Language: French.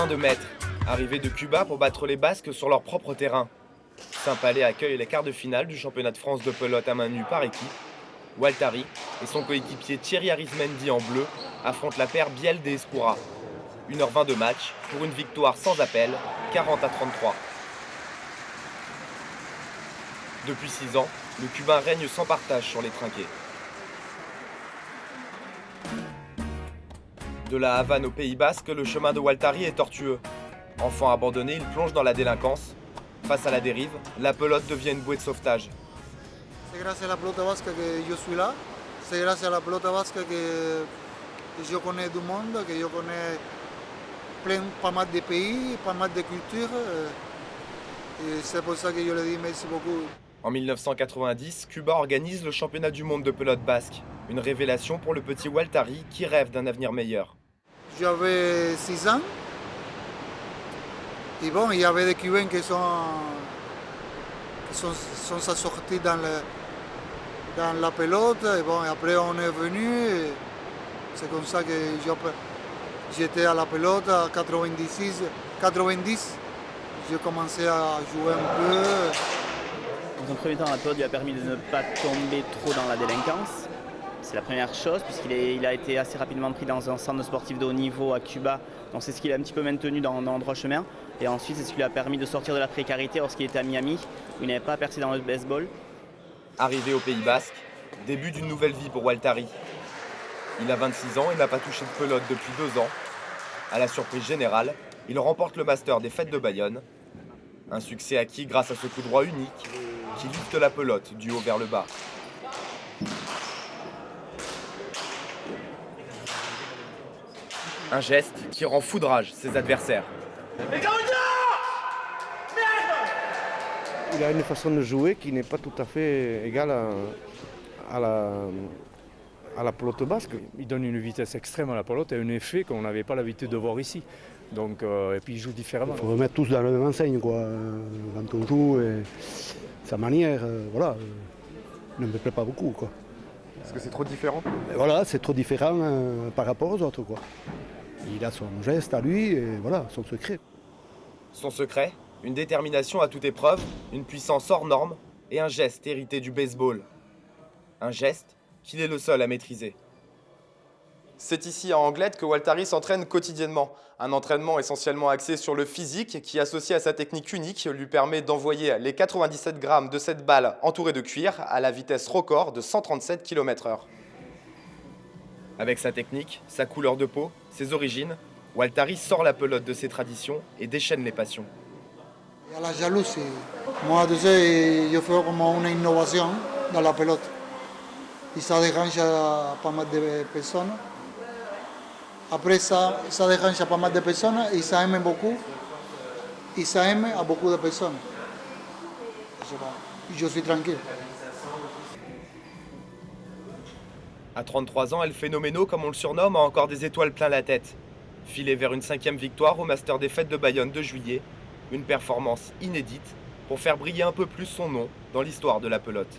plein de maîtres, arrivés de Cuba pour battre les Basques sur leur propre terrain. Saint-Palais accueille les quarts de finale du championnat de France de pelote à main nue par équipe. Waltari et son coéquipier Thierry Arismendi en bleu affrontent la paire Bielde et Escoura. 1h20 de match pour une victoire sans appel, 40-33. Depuis 6 ans, le Cubain règne sans partage sur les trinquets. De la Havane au Pays Basque, le chemin de Waltari est tortueux. Enfant abandonné, il plonge dans la délinquance. Face à la dérive, la pelote devient une bouée de sauvetage. C'est grâce à la pelota basque que je suis là. C'est grâce à la pelota basque que je connais du monde, que je connais pas mal de pays, pas mal de cultures. Et c'est pour ça que je le dis merci beaucoup. En 1990, Cuba organise le championnat du monde de pelote basque. Une révélation pour le petit Waltari qui rêve d'un avenir meilleur. J'avais 6 ans. Et bon, il y avait des Cubains qui sont sortis dans la pelote. Et bon, après on est venu. C'est comme ça que j'étais à la pelote à 90. J'ai commencé à jouer un peu. Dans un premier temps, la pelote lui a permis de ne pas tomber trop dans la délinquance. C'est la première chose, puisqu'il a été assez rapidement pris dans un centre sportif de haut niveau à Cuba. Donc c'est ce qu'il a un petit peu maintenu dans le droit chemin. Et ensuite, c'est ce qui lui a permis de sortir de la précarité lorsqu'il était à Miami, où il n'avait pas percé dans le baseball. Arrivé au Pays Basque, début d'une nouvelle vie pour Waltari. Il a 26 ans et n'a pas touché de pelote depuis 2 ans. À la surprise générale, il remporte le Master des Fêtes de Bayonne. Un succès acquis grâce à ce coup droit unique qui lifte la pelote du haut vers le bas. Un geste qui rend foudrage ses adversaires. Il a une façon de jouer qui n'est pas tout à fait égale à la pelote basque. Il donne une vitesse extrême à la pelote et un effet qu'on n'avait pas l'habitude de voir ici. Donc, et puis il joue différemment. Il faut remettre tous dans la même enseigne, quoi. Quand on joue, et sa manière, voilà, ne me plaît pas beaucoup, quoi. Est-ce que c'est trop différent ? Et voilà, c'est trop différent par rapport aux autres, quoi. Il a son geste à lui et voilà, son secret. Son secret, une détermination à toute épreuve, une puissance hors norme et un geste hérité du baseball. Un geste qu'il est le seul à maîtriser. C'est ici à Anglette que Waltari s'entraîne quotidiennement. Un entraînement essentiellement axé sur le physique qui, associé à sa technique unique, lui permet d'envoyer les 97 grammes de cette balle entourée de cuir à la vitesse record de 137 km/h. Avec sa technique, sa couleur de peau, ses origines, Waltari sort la pelote de ses traditions et déchaîne les passions. Il y a la jalousie. Moi, tu sais, je fais comme une innovation dans la pelote. Et ça dérange pas mal de personnes. Après ça dérange pas mal de personnes et ça aime beaucoup. Et ça aime à beaucoup de personnes. Je suis tranquille. À 33 ans, El Phénoméno, comme on le surnomme, a encore des étoiles plein la tête. Filé vers une 5e victoire au Master des Fêtes de Bayonne de juillet, une performance inédite pour faire briller un peu plus son nom dans l'histoire de la pelote.